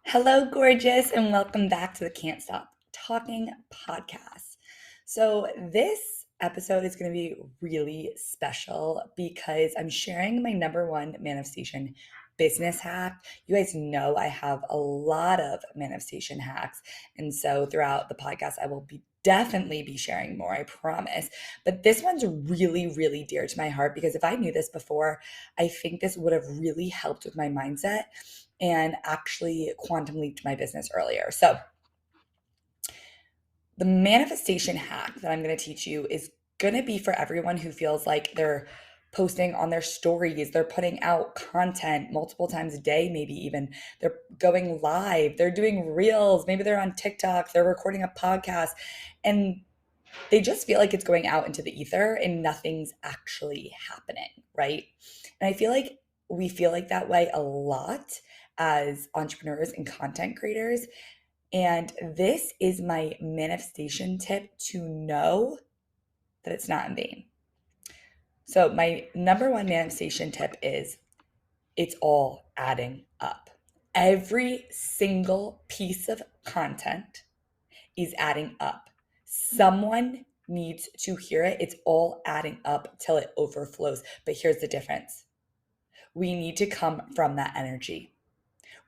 Hello, gorgeous, and welcome back to the Can't Stop Talking podcast. So, this episode is going to be really special because I'm sharing my number one manifestation business hack. You guys know I have a lot of manifestation hacks, and so throughout the podcast, I will be definitely be sharing more, I promise. But this one's really, really dear to my heart because if I knew this before, I think this would have really helped with my mindset and actually quantum leaped my business earlier. So, the manifestation hack that I'm going to teach you is going to be for everyone who feels like they're posting on their stories, they're putting out content multiple times a day, maybe even they're going live, they're doing reels, maybe they're on TikTok, they're recording a podcast, and they just feel like it's going out into the ether and nothing's actually happening, right? And I feel like we feel like that way a lot as entrepreneurs and content creators. And this is my manifestation tip to know that it's not in vain. So, my number one manifestation tip is it's all adding up. Every single piece of content is adding up. Someone needs to hear it. It's all adding up till it overflows. But here's the difference we need to come from that energy.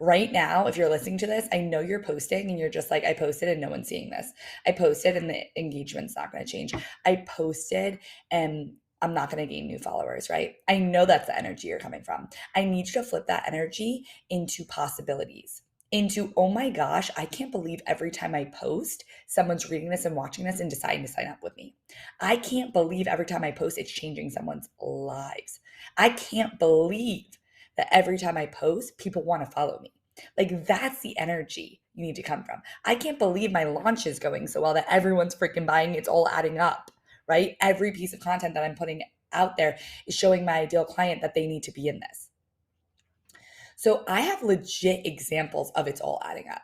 Right now, if you're listening to this, I know you're posting and you're just like, I posted and no one's seeing this. I posted and the engagement's not going to change. I posted and I'm not going to gain new followers, right? I know that's the energy you're coming from. I need you to flip that energy into possibilities, into, oh my gosh, I can't believe every time I post, someone's reading this and watching this and deciding to sign up with me. I can't believe every time I post, it's changing someone's lives. I can't believe that every time I post, people want to follow me. Like that's the energy you need to come from. I can't believe my launch is going so well that everyone's freaking buying. It's all adding up, right? Every piece of content that I'm putting out there is showing my ideal client that they need to be in this. So I have legit examples of it's all adding up.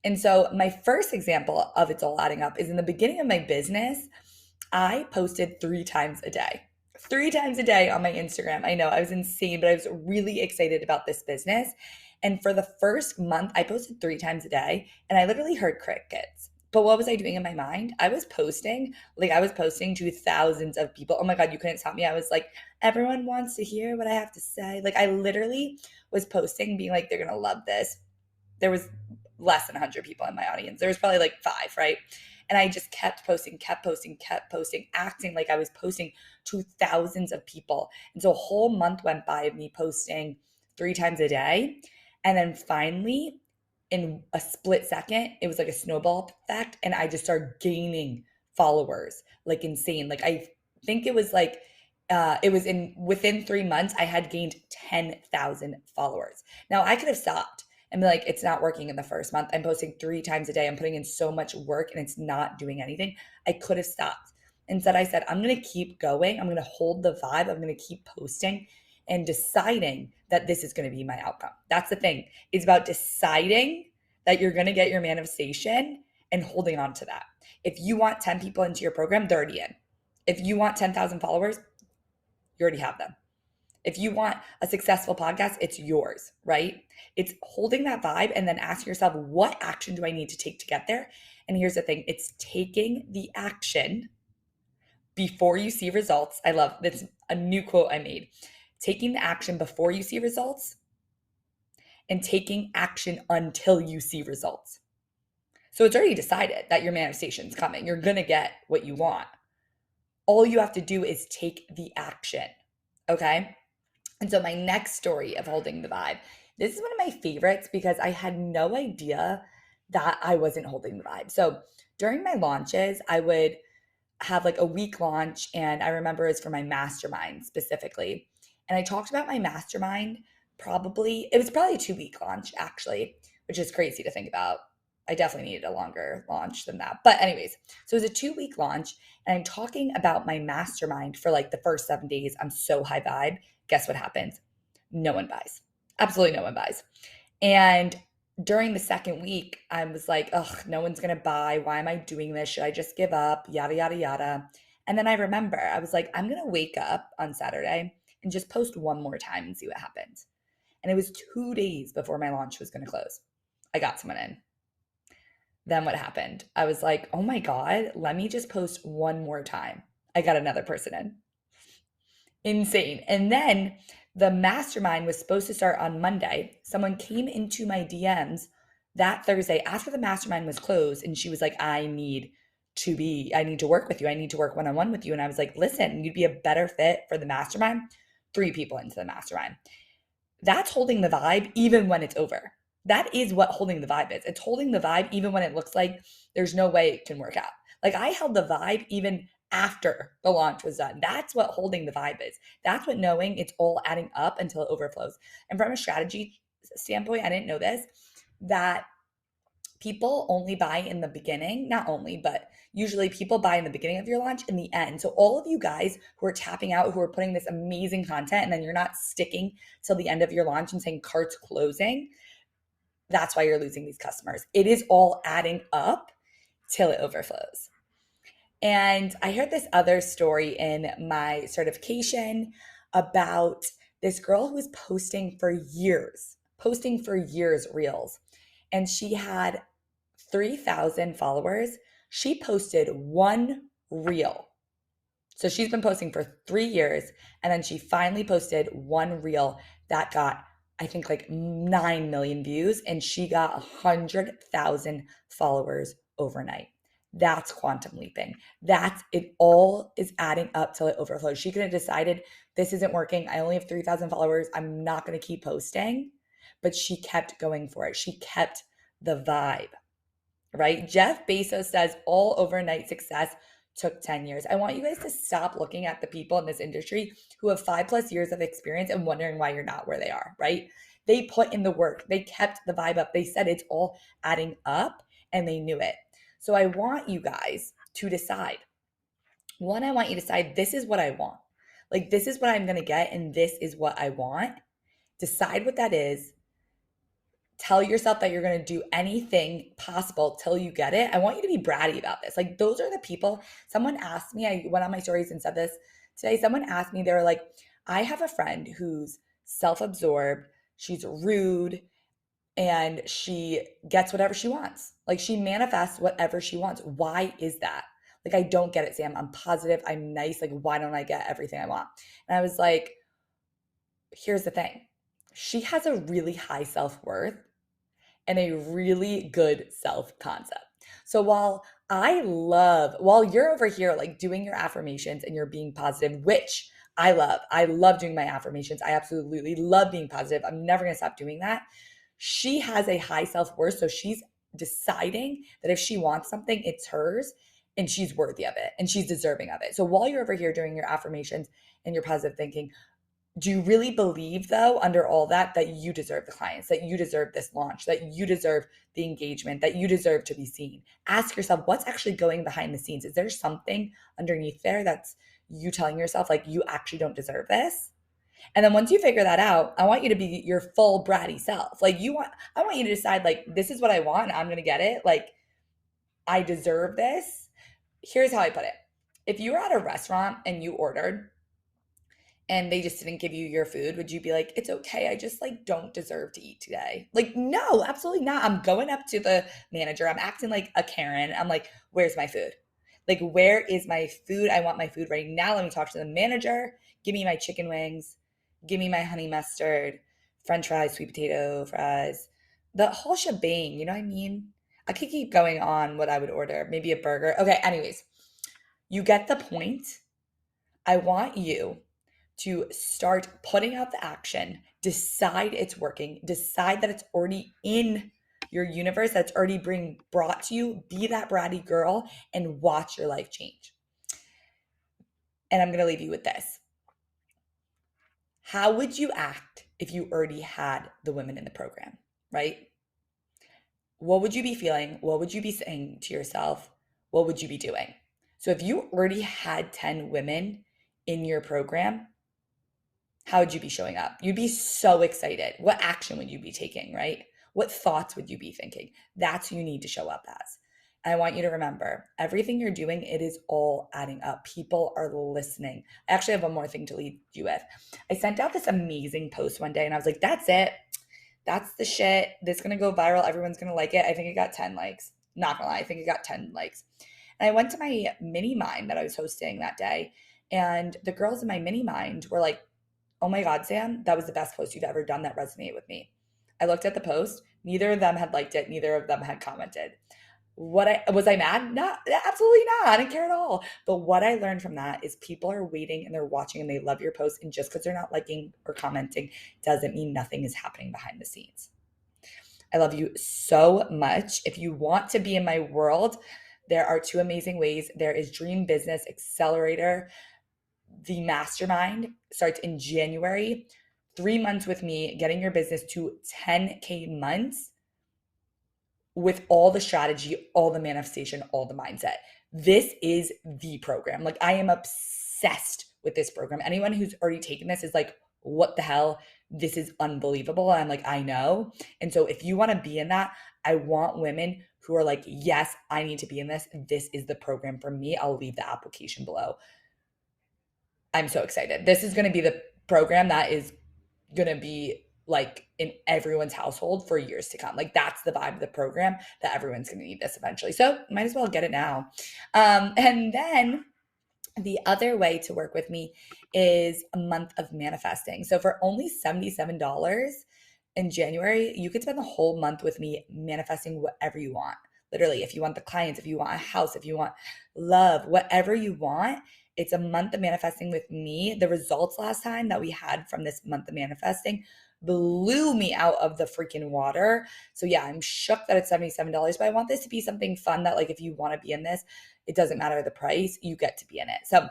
And so my first example of it's all adding up is in the beginning of my business, I posted 3 times a day. 3 times a day on my Instagram. I know I was insane, but I was really excited about this business. And for the first month, I posted 3 times a day and I literally heard crickets. But what was I doing in my mind? I was posting to thousands of people. Oh my God, you couldn't stop me. I was like, everyone wants to hear what I have to say. Like, I literally was posting, being like, they're going to love this. There was less than 100 people in my audience. There was probably like 5, right? And I just kept posting, acting like I was posting to thousands of people. And so a whole month went by of me posting 3 times a day. And then finally, in a split second, it was like a snowball effect. And I just started gaining followers like insane. Like I think it was like, it was in within 3 months, I had gained 10,000 followers. Now I could have stopped and be like, it's not working in the first month. I'm posting 3 times a day. I'm putting in so much work and it's not doing anything. I could have stopped. Instead, I said, I'm going to keep going. I'm going to hold the vibe. I'm going to keep posting and deciding that this is going to be my outcome. That's the thing. It's about deciding that you're going to get your manifestation and holding on to that. If you want 10 people into your program, they're already in. If you want 10,000 followers, you already have them. If you want a successful podcast, it's yours, right? It's holding that vibe and then asking yourself, what action do I need to take to get there? And here's the thing, it's taking the action before you see results. I love this, a new quote I made. Taking the action before you see results and taking action until you see results. So it's already decided that your manifestation is coming. You're going to get what you want. All you have to do is take the action, okay? And so my next story of holding the vibe, this is one of my favorites because I had no idea that I wasn't holding the vibe. So during my launches, I would have like a week launch, and I remember it's for my mastermind specifically. And I talked about my mastermind it was probably a 2-week launch actually, which is crazy to think about. I definitely needed a longer launch than that. But anyways, so it was a 2-week launch and I'm talking about my mastermind for like the first 7 days. I'm so high vibe. Guess what happens? No one buys. Absolutely no one buys. And during the second week, I was like, ugh, no one's going to buy. Why am I doing this? Should I just give up? Yada, yada, yada. And then I remember, I was like, I'm going to wake up on Saturday and just post one more time and see what happens. And it was 2 days before my launch was going to close. I got someone in. Then what happened? I was like, oh my God, let me just post one more time. I got another person in. Insane. And then the mastermind was supposed to start on Monday. Someone came into my DMs that Thursday after the mastermind was closed, and she was like, I need to work with you. I need to work one-on-one with you. And I was like, listen, you'd be a better fit for the mastermind. 3 people into the mastermind. That's holding the vibe even when it's over. That is what holding the vibe is. It's holding the vibe even when it looks like there's no way it can work out. Like I held the vibe even after the launch was done. That's what holding the vibe is. That's what knowing it's all adding up until it overflows. And from a strategy standpoint, I didn't know this, that people only buy in the beginning, not only, but usually people buy in the beginning of your launch and the end. So all of you guys who are tapping out, who are putting this amazing content, and then you're not sticking till the end of your launch and saying cart's closing, that's why you're losing these customers. It is all adding up till it overflows. And I heard this other story in my certification about this girl who was posting for years reels. And she had 3,000 followers. She posted one reel. So she's been posting for 3 years. And then she finally posted one reel that got, I think, like 9 million views. And she got 100,000 followers overnight. That's quantum leaping. That's it. All is adding up till it overflows. She could have decided this isn't working. I only have 3,000 followers. I'm not going to keep posting. But she kept going for it. She kept the vibe, right? Jeff Bezos says all overnight success took 10 years. I want you guys to stop looking at the people in this industry who have 5+ years of experience and wondering why you're not where they are, right? They put in the work. They kept the vibe up. They said it's all adding up and they knew it. So I want you guys to decide. One, I want you to decide this is what I want. Like this is what I'm going to get and this is what I want. Decide what that is. Tell yourself that you're going to do anything possible till you get it. I want you to be bratty about this. Like those are the people. Someone asked me, I went on my stories and said this today. Someone asked me, they were like, I have a friend who's self-absorbed. She's rude and she gets whatever she wants. Like she manifests whatever she wants. Why is that? Like, I don't get it, Sam. I'm positive. I'm nice. Like, why don't I get everything I want? And I was like, here's the thing. She has a really high self-worth and a really good self-concept. So while you're over here like doing your affirmations and you're being positive, which I love doing my affirmations. I absolutely love being positive. I'm never going to stop doing that. She has a high self-worth. So she's deciding that if she wants something, it's hers and she's worthy of it and she's deserving of it. So while you're over here doing your affirmations and your positive thinking, do you really believe, though, under all that you deserve the clients, that you deserve this launch, that you deserve the engagement, that you deserve to be seen? Ask yourself, what's actually going behind the scenes? Is there something underneath there that's you telling yourself, like, you actually don't deserve this? And then once you figure that out, I want you to be your full bratty self. Like, I want you to decide, like, this is what I want. I'm going to get it. Like, I deserve this. Here's how I put it. If you were at a restaurant and you ordered, and they just didn't give you your food, would you be like, it's okay, I just like don't deserve to eat today? Like, no, absolutely not. I'm going up to the manager. I'm acting like a Karen. I'm like, where's my food? Like, where is my food? I want my food right now. Let me talk to the manager. Give me my chicken wings. Give me my honey mustard, French fries, sweet potato fries, the whole shebang. You know what I mean? I could keep going on what I would order. Maybe a burger. Okay, anyways, you get the point. I want you to start putting out the action, decide it's working, decide that it's already in your universe, that's already being brought to you. Be that bratty girl and watch your life change. And I'm going to leave you with this. How would you act if you already had the women in the program, right? What would you be feeling? What would you be saying to yourself? What would you be doing? So if you already had 10 women in your program, how would you be showing up? You'd be so excited. What action would you be taking, right? What thoughts would you be thinking? That's who you need to show up as. I want you to remember everything you're doing, it is all adding up. People are listening. I actually have one more thing to leave you with. I sent out this amazing post one day and I was like, that's it. That's the shit. This is going to go viral. Everyone's going to like it. I think it got 10 likes. Not gonna lie, I think it got 10 likes. And I went to my mini mind that I was hosting that day. And the girls in my mini mind were like, oh my God, Sam, that was the best post you've ever done. That resonated with me. I looked at the post. Neither of them had liked it. Neither of them had commented. Was I mad? Not absolutely not. I didn't care at all. But what I learned from that is people are waiting and they're watching and they love your post. And just because they're not liking or commenting doesn't mean nothing is happening behind the scenes. I love you so much. If you want to be in my world, there are two amazing ways. There is Dream Business Accelerator. The mastermind starts in January. 3 months with me, getting your business to 10K months with all the strategy, all the manifestation, all the mindset. This is the program. Like, I am obsessed with this program. Anyone who's already taken this is like, what the hell? This is unbelievable. And I'm like, I know. And so if you want to be in that, I want women who are like, yes, I need to be in this. This is the program for me. I'll leave the application below. I'm so excited. This is going to be the program that is going to be like in everyone's household for years to come. Like, that's the vibe of the program, that everyone's going to need this eventually. So might as well get it now. And then the other way to work with me is a month of manifesting. So for only $77 in January, you could spend the whole month with me manifesting whatever you want. Literally, if you want the clients, if you want a house, if you want love, whatever you want, it's a month of manifesting with me. The results last time that we had from this month of manifesting blew me out of the freaking water. So yeah, I'm shook that it's $77, but I want this to be something fun that, like, if you want to be in this, it doesn't matter the price, you get to be in it. So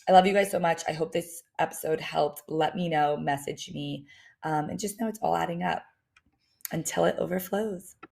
I love you guys so much. I hope this episode helped. Let me know, message me, and just know it's all adding up until it overflows.